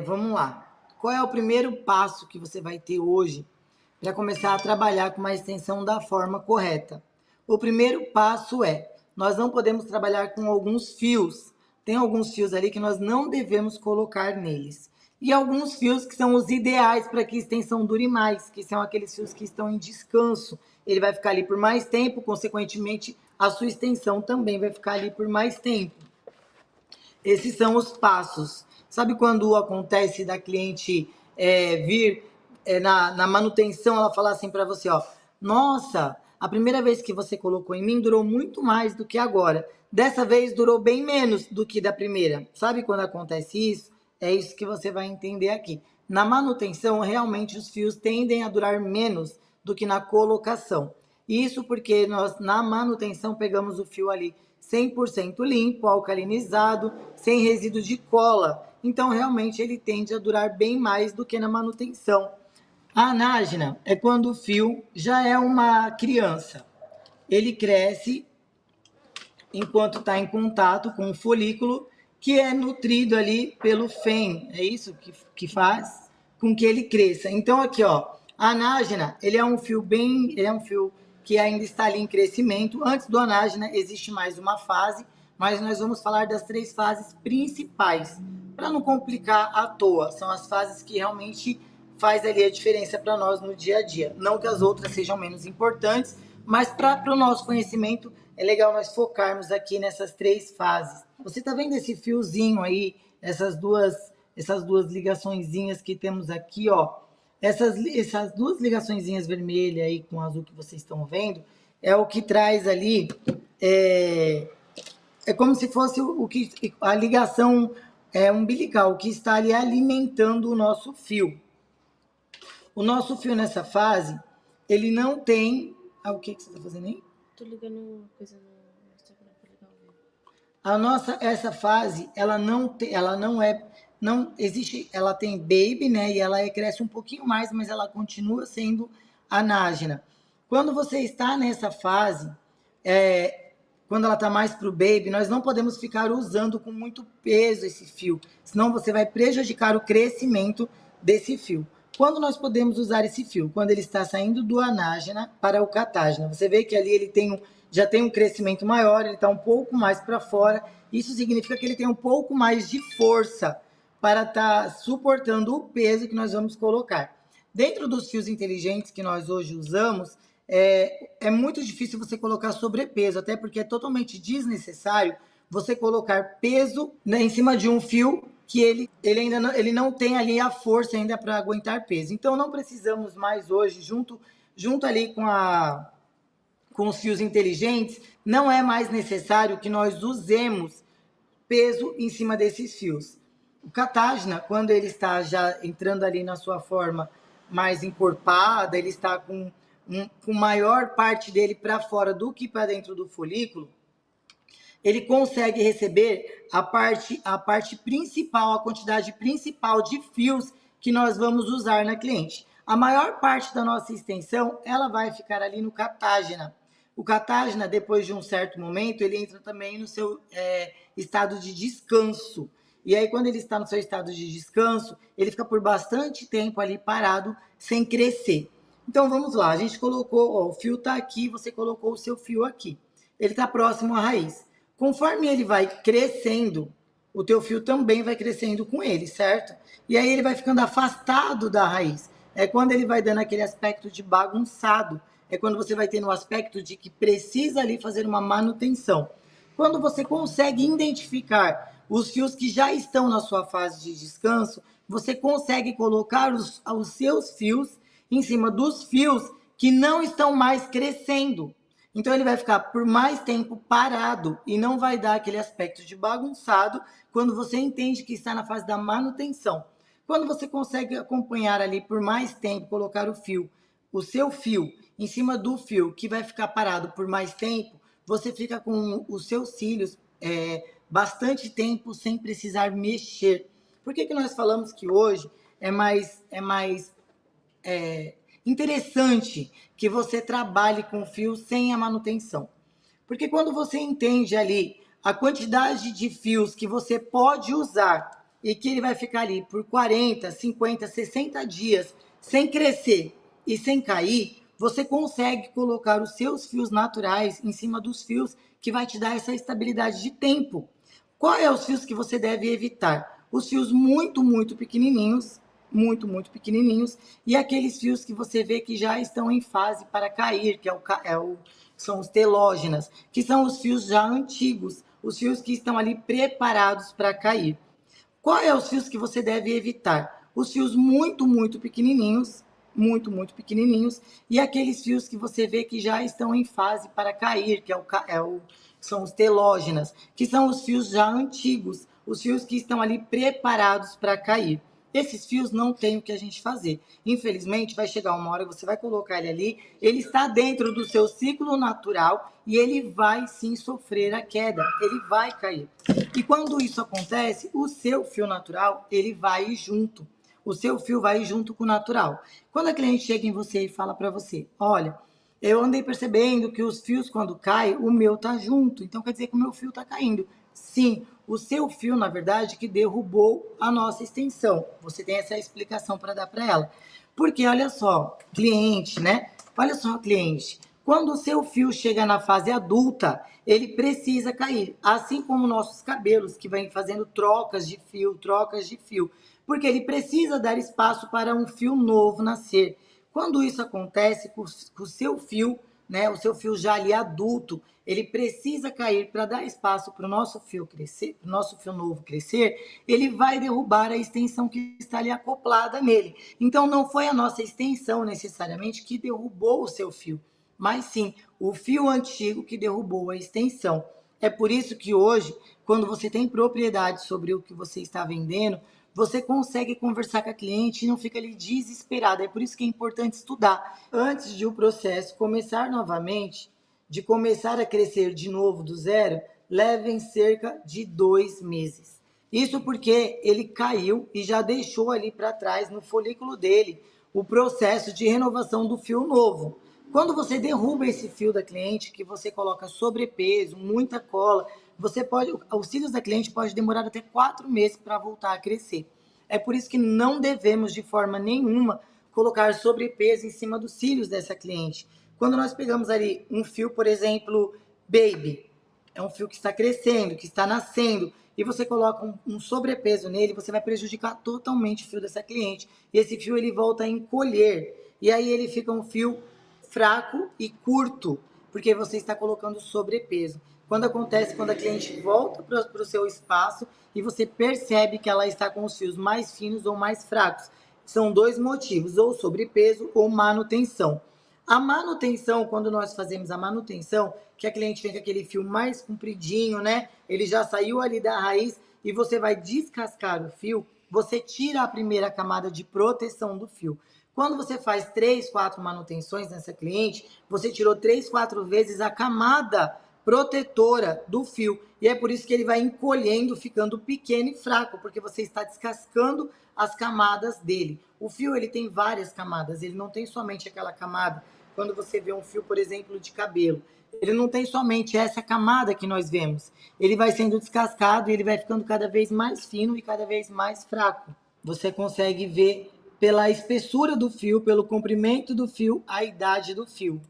vamos lá. Qual é o primeiro passo que você vai ter hoje para começar a trabalhar com uma extensão da forma correta? O primeiro passo é, nós não podemos trabalhar com alguns fios. Tem alguns fios ali que nós não devemos colocar neles. E alguns fios que são os ideais para que a extensão dure mais, que são aqueles fios que estão em descanso. Ele vai ficar ali por mais tempo, consequentemente, a sua extensão também vai ficar ali por mais tempo. Esses são os passos. Sabe quando acontece da cliente vir na manutenção, ela falar assim para você, ó, nossa, a primeira vez que você colocou em mim durou muito mais do que agora. Dessa vez durou bem menos do que da primeira. Sabe quando acontece isso? É isso que você vai entender aqui. Na manutenção, realmente os fios tendem a durar menos do que na colocação. Isso porque nós, na manutenção, pegamos o fio ali 100% limpo, alcalinizado, sem resíduo de cola. Então, realmente, ele tende a durar bem mais do que na manutenção. A anágena é quando o fio já é uma criança. Ele cresce enquanto está em contato com o folículo, que é nutrido ali pelo fém. É isso que faz com que ele cresça. Então, aqui, ó, a anágena, ele é um fio que ainda está ali em crescimento. Antes do anágena existe mais uma fase, mas nós vamos falar das 3 fases principais, para não complicar à toa. São as fases que realmente faz ali a diferença para nós no dia a dia. Não que as outras sejam menos importantes, mas para o nosso conhecimento é legal nós focarmos aqui nessas 3 fases. Você está vendo esse fiozinho aí, essas duas ligaçõezinhas que temos aqui, ó. Essas 2 ligaçõezinhas vermelhas aí com azul que vocês estão vendo, é o que traz ali, é como se fosse a ligação umbilical, que está ali alimentando o nosso fio. O nosso fio nessa fase, ele não tem... o que você está fazendo aí? Tô ligando coisa no Instagram para ligar o vídeo. Essa fase, ela não existe, ela tem baby, né? E ela cresce um pouquinho mais, mas ela continua sendo anágena. Quando você está nessa fase, quando ela está mais para o baby, nós não podemos ficar usando com muito peso esse fio, senão você vai prejudicar o crescimento desse fio. Quando nós podemos usar esse fio? Quando ele está saindo do anágena para o catágena. Você vê que ali ele já tem um crescimento maior, ele está um pouco mais para fora. Isso significa que ele tem um pouco mais de força para estar suportando o peso que nós vamos colocar. Dentro dos fios inteligentes que nós hoje usamos, é muito difícil você colocar sobrepeso, até porque é totalmente desnecessário você colocar peso, né, em cima de um fio que ele ainda não tem ali a força ainda para aguentar peso. Então, não precisamos mais hoje, junto ali com os fios inteligentes, não é mais necessário que nós usemos peso em cima desses fios. O catágena, quando ele está já entrando ali na sua forma mais encorpada, ele está com maior parte dele para fora do que para dentro do folículo, ele consegue receber a parte principal, a quantidade principal de fios que nós vamos usar na cliente. A maior parte da nossa extensão, ela vai ficar ali no catágena. O catágena, depois de um certo momento, ele entra também no seu estado de descanso. E aí, quando ele está no seu estado de descanso, ele fica por bastante tempo ali parado, sem crescer. Então, vamos lá. A gente colocou, ó, o fio está aqui, você colocou o seu fio aqui. Ele está próximo à raiz. Conforme ele vai crescendo, o teu fio também vai crescendo com ele, certo? E aí ele vai ficando afastado da raiz. É quando ele vai dando aquele aspecto de bagunçado. É quando você vai tendo o aspecto de que precisa ali fazer uma manutenção. Quando você consegue identificar os fios que já estão na sua fase de descanso, você consegue colocar os seus fios em cima dos fios que não estão mais crescendo. Então, ele vai ficar por mais tempo parado e não vai dar aquele aspecto de bagunçado quando você entende que está na fase da manutenção. Quando você consegue acompanhar ali por mais tempo, colocar o seu fio em cima do fio que vai ficar parado por mais tempo, você fica com os seus cílios bastante tempo sem precisar mexer. Por que nós falamos que hoje é mais interessante que você trabalhe com fio sem a manutenção? Porque quando você entende ali a quantidade de fios que você pode usar e que ele vai ficar ali por 40, 50, 60 dias sem crescer e sem cair, você consegue colocar os seus fios naturais em cima dos fios que vai te dar essa estabilidade de tempo. Qual é os fios que você deve evitar? Os fios muito pequenininhos, muito pequenininhos, e aqueles fios que você vê que já estão em fase para cair, que são os telógenas, que são os fios já antigos, os fios que estão ali preparados para cair. Qual é os fios que você deve evitar? Os fios muito pequenininhos, muito pequenininhos, e aqueles fios que você vê que já estão em fase para cair, que são os telógenas, que são os fios já antigos, os fios que estão ali preparados para cair. Esses fios não tem o que a gente fazer. Infelizmente, vai chegar uma hora que você vai colocar ele ali, ele está dentro do seu ciclo natural e ele vai sim sofrer a queda, ele vai cair. E quando isso acontece, o seu fio natural, ele vai junto. O seu fio vai junto com o natural. Quando a cliente chega em você e fala para você, olha, eu andei percebendo que os fios, quando caem, o meu tá junto. Então, quer dizer que o meu fio tá caindo. Sim, o seu fio, na verdade, que derrubou a nossa extensão. Você tem essa explicação para dar para ela. Porque, olha só, cliente, né? Olha só, cliente. Quando o seu fio chega na fase adulta, ele precisa cair. Assim como nossos cabelos, que vêm fazendo trocas de fio. Porque ele precisa dar espaço para um fio novo nascer. Quando isso acontece com o seu fio, né, o seu fio já ali adulto, ele precisa cair para dar espaço para o nosso fio crescer, para o nosso fio novo crescer, ele vai derrubar a extensão que está ali acoplada nele. Então, não foi a nossa extensão necessariamente que derrubou o seu fio, mas sim o fio antigo que derrubou a extensão. É por isso que hoje, quando você tem propriedade sobre o que você está vendendo, você consegue conversar com a cliente e não fica ali desesperada. É por isso que é importante estudar. Antes de o processo começar novamente, de começar a crescer de novo do zero, levem cerca de 2 meses. Isso porque ele caiu e já deixou ali para trás, no folículo dele, o processo de renovação do fio novo. Quando você derruba esse fio da cliente, que você coloca sobrepeso, muita cola, os cílios da cliente pode demorar até 4 meses para voltar a crescer. É por isso que não devemos, de forma nenhuma, colocar sobrepeso em cima dos cílios dessa cliente. Quando nós pegamos ali um fio, por exemplo, baby, é um fio que está crescendo, que está nascendo, e você coloca um sobrepeso nele, você vai prejudicar totalmente o fio dessa cliente. E esse fio ele volta a encolher, e aí ele fica um fio fraco e curto, porque você está colocando sobrepeso. Quando acontece, quando a cliente volta para o seu espaço e você percebe que ela está com os fios mais finos ou mais fracos. São 2 motivos, ou sobrepeso ou manutenção. A manutenção, quando nós fazemos a manutenção, que a cliente vem com aquele fio mais compridinho, né? Ele já saiu ali da raiz e você vai descascar o fio, você tira a primeira camada de proteção do fio. Quando você faz 3, 4 manutenções nessa cliente, você tirou 3, 4 vezes a camada protetora do fio. E é por isso que ele vai encolhendo, ficando pequeno e fraco, porque você está descascando as camadas dele. O fio ele tem várias camadas, ele não tem somente aquela camada. Quando você vê um fio, por exemplo, de cabelo, ele não tem somente essa camada que nós vemos. Ele vai sendo descascado e ele vai ficando cada vez mais fino e cada vez mais fraco. Você consegue ver pela espessura do fio, pelo comprimento do fio, a idade do fio.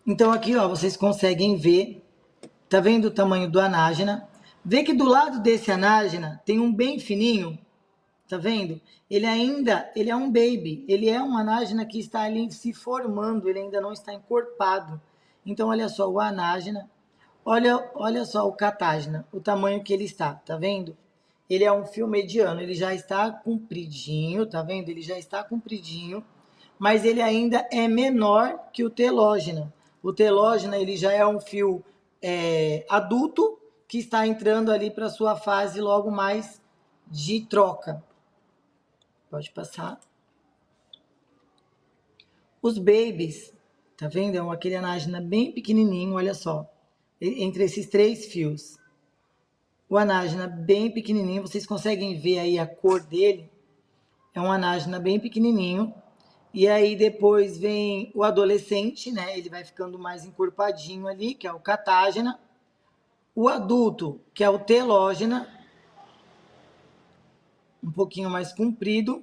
Então aqui, ó, vocês conseguem ver, tá vendo o tamanho do anágena? Vê que do lado desse anágena tem um bem fininho, tá vendo? Ele é um baby, ele é um anágena que está ali se formando, ele ainda não está encorpado. Então olha só o anágena, olha só o catágena, o tamanho que ele está, tá vendo? Ele é um fio mediano, ele já está compridinho, tá vendo? Ele já está compridinho, mas ele ainda é menor que o telógena. O telógena, ele já é um fio adulto, que está entrando ali para sua fase logo mais de troca. Pode passar. Os babies, tá vendo? É aquele anágena bem pequenininho, olha só, entre esses 3 fios. O anágena bem pequenininho, vocês conseguem ver aí a cor dele? É um anágena bem pequenininho. E aí depois vem o adolescente, né? Ele vai ficando mais encorpadinho ali, que é o catágena. O adulto, que é o telógena. um pouquinho mais comprido.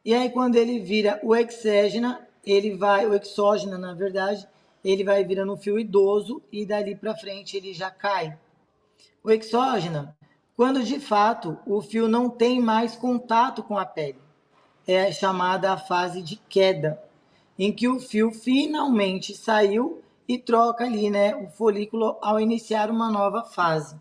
E aí, quando ele vira o exógena, o exógena, na verdade, ele vai virando um fio idoso e dali para frente ele já cai. O exógena, quando de fato o fio não tem mais contato com a pele, é chamada a fase de queda, em que o fio finalmente saiu e troca ali, né, o folículo ao iniciar uma nova fase.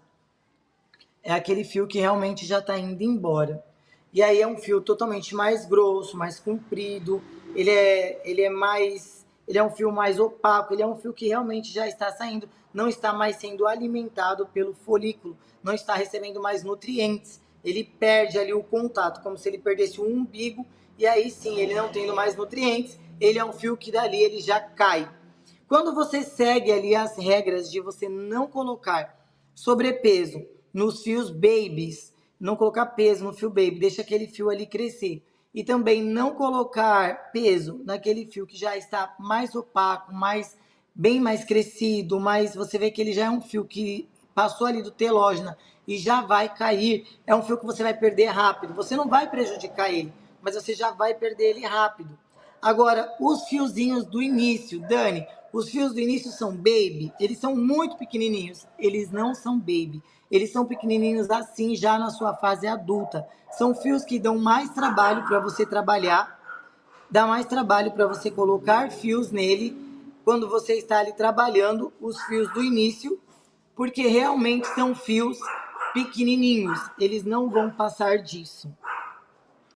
É aquele fio que realmente já está indo embora. E aí é um fio totalmente mais grosso, mais comprido, ele é um fio mais opaco, ele é um fio que realmente já está saindo, não está mais sendo alimentado pelo folículo, não está recebendo mais nutrientes, ele perde ali o contato, como se ele perdesse o umbigo, e aí sim, ele não tendo mais nutrientes, ele é um fio que dali ele já cai. Quando você segue ali as regras de você não colocar sobrepeso nos fios babies, não colocar peso no fio baby, deixa aquele fio ali crescer. E também não colocar peso naquele fio que já está mais opaco, bem mais crescido, mas você vê que ele já é um fio que passou ali do telógena e já vai cair. É um fio que você vai perder rápido. Você não vai prejudicar ele, mas você já vai perder ele rápido. Agora, os fiozinhos do início, Dani, os fios do início são baby, eles são muito pequenininhos, eles não são baby. Eles são pequenininhos assim já na sua fase adulta. São fios que dão mais trabalho para você trabalhar, dá mais trabalho para você colocar fios nele quando você está ali trabalhando os fios do início, porque realmente são fios pequenininhos, eles não vão passar disso.